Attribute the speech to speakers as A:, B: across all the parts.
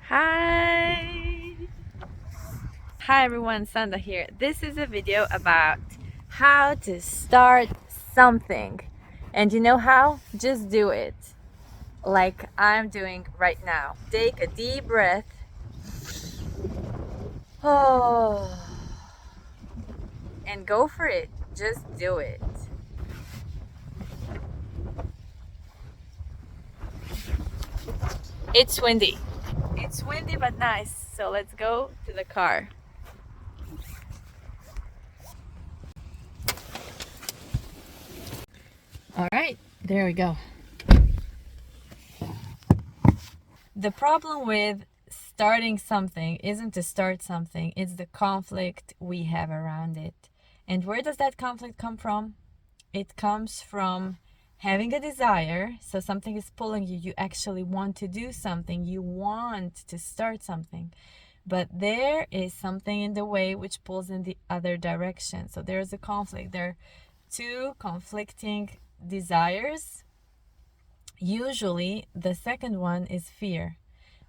A: Hi! Hi everyone, Sanda here. This is a video about how to start something. And you know how? Just do it. Like I'm doing right now. Take a deep breath. Oh, and go for it. Just do it. It's windy. It's windy but nice. So let's go to the car. All right, there we go. The problem with starting something isn't to start something, it's the conflict we have around it. And where does that conflict come from? It comes from having a desire. So something is pulling you, you actually want to do something, you want to start something. But there is something in the way which pulls in the other direction. So there's a conflict. There are two conflicting desires. Usually, the second one is fear,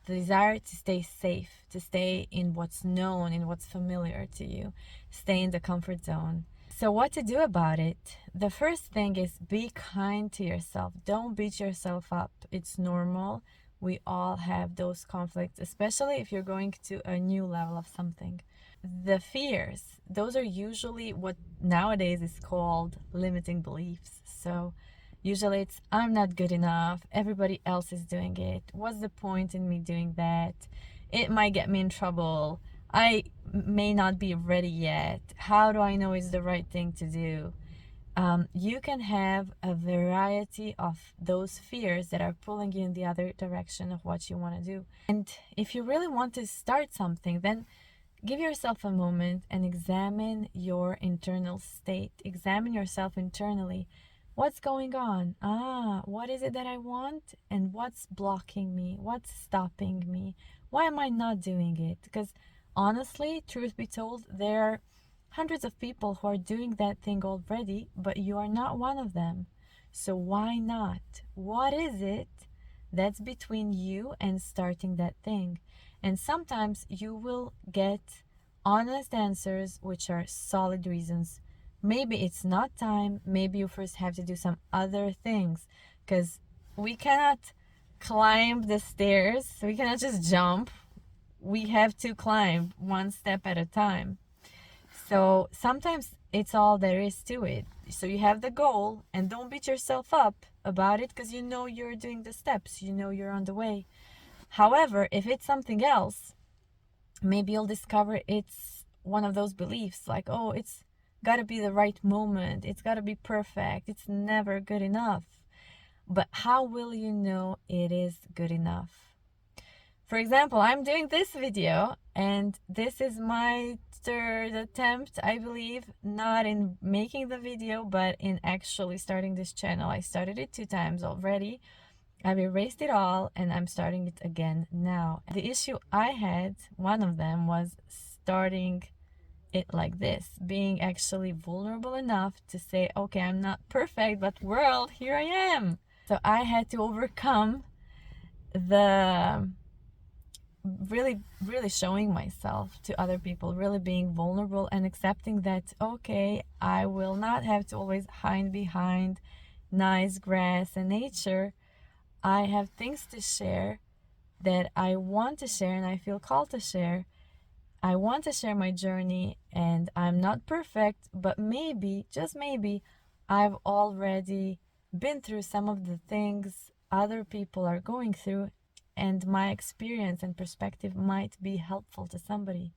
A: the desire to stay safe, to stay in what's known, in what's familiar to you, stay in the comfort zone. So, what to do about it? The first thing is be kind to yourself. Don't beat yourself up. It's normal. We all have those conflicts, especially if you're going to a new level of something. The fears, those are usually what nowadays is called limiting beliefs. So, usually it's I'm not good enough, everybody else is doing it. What's the point in me doing that? It might get me in trouble. I may not be ready yet. How do I know it's the right thing to do? You can have a variety of those fears that are pulling you in the other direction of what you want to do. And if you really want to start something, then give yourself a moment and examine your internal state. Examine yourself internally. What's going on? What is it that I want? And what's blocking me? What's stopping me? Why am I not doing it? Because honestly, truth be told, there are hundreds of people who are doing that thing already, but you are not one of them. So why not? What is it that's between you and starting that thing? And sometimes you will get honest answers, which are solid reasons. Maybe it's not time. Maybe you first have to do some other things, because we cannot climb the stairs. We cannot just jump. We have to climb one step at a time. So sometimes it's all there is to it. So you have the goal and don't beat yourself up about it, because you know you're doing the steps, you know you're on the way. However, if it's something else, maybe you'll discover it's one of those beliefs like, oh, it's got to be the right moment, it's got to be perfect, it's never good enough. But how will you know it is good enough? For example, I'm doing this video and this is my third attempt, I believe, not in making the video, but in actually starting this channel. I started it 2 times already. I've erased it all and I'm starting it again now. The issue I had, one of them, was starting it like this, being actually vulnerable enough to say, okay, I'm not perfect, but world, here I am. So I had to overcome the really showing myself to other people, really being vulnerable and accepting that, okay, I will not have to always hide behind nice grass and nature. I have things to share that I want to share and I feel called to share. I want to share my journey and I'm not perfect, but maybe, just maybe, I've already been through some of the things other people are going through, and my experience and perspective might be helpful to somebody.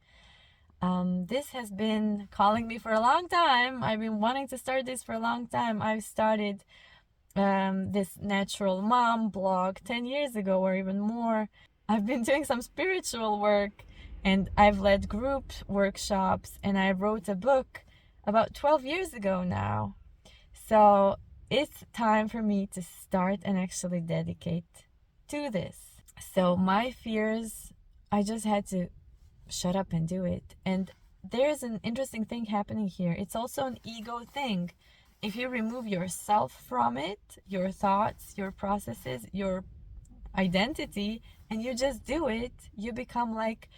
A: This has been calling me for a long time. I've been wanting to start this for a long time. I've started this natural mom blog 10 years ago or even more. I've been doing some spiritual work and I've led group workshops and I wrote a book about 12 years ago now. So it's time for me to start and actually dedicate to this. So my fears, I just had to shut up and do it. And there's an interesting thing happening here. It's also an ego thing. If you remove yourself from it, your thoughts, your processes, your identity, and you just do it, you become like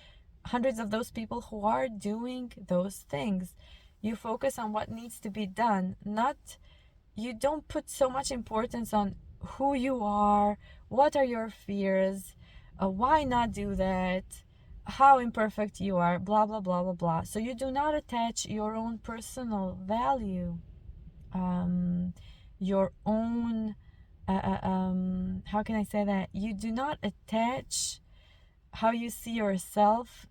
A: hundreds of those people who are doing those things. You focus on what needs to be done, you don't put so much importance on who you are, what are your fears, why not do that, how imperfect you are, blah blah blah blah blah. So you do not attach your own personal value, your own how can I say that, you do not attach how you see yourself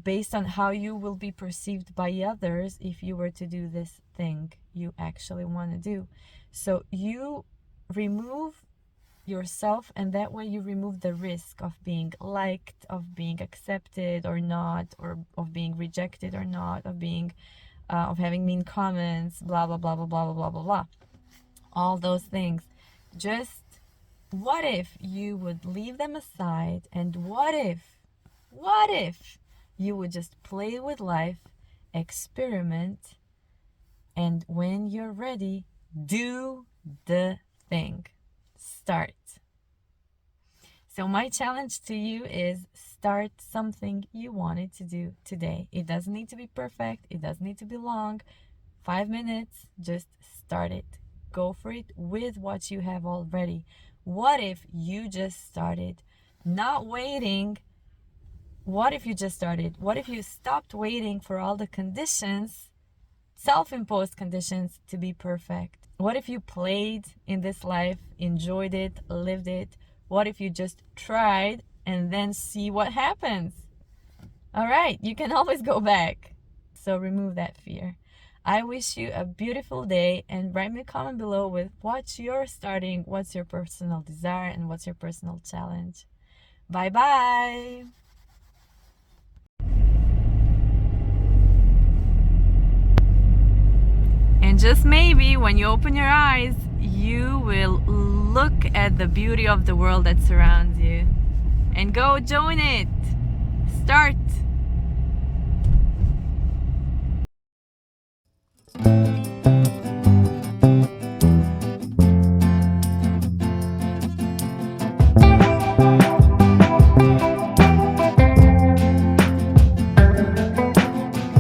A: based on how you will be perceived by others if you were to do this thing you actually want to do. So you remove yourself, and that way you remove the risk of being liked, of being accepted or not, or of being rejected or not, of being of having mean comments, blah blah blah blah blah blah blah blah, all those things. Just what if you would leave them aside, and what if you would just play with life, experiment, and when you're ready, do the thing. Start. So my challenge to you is start something you wanted to do today. It doesn't need to be perfect. It doesn't need to be long. 5 minutes, just start it. Go for it with what you have already. What if you just started? Not waiting. What if you just started? What if you stopped waiting for all the conditions, self-imposed conditions, to be perfect? What if you played in this life, enjoyed it, lived it? What if you just tried and then see what happens? All right, you can always go back. So remove that fear. I wish you a beautiful day, and write me a comment below with what you're starting, what's your personal desire, and what's your personal challenge. Bye-bye. And just maybe when you open your eyes, you will look at the beauty of the world that surrounds you and go join it. Start.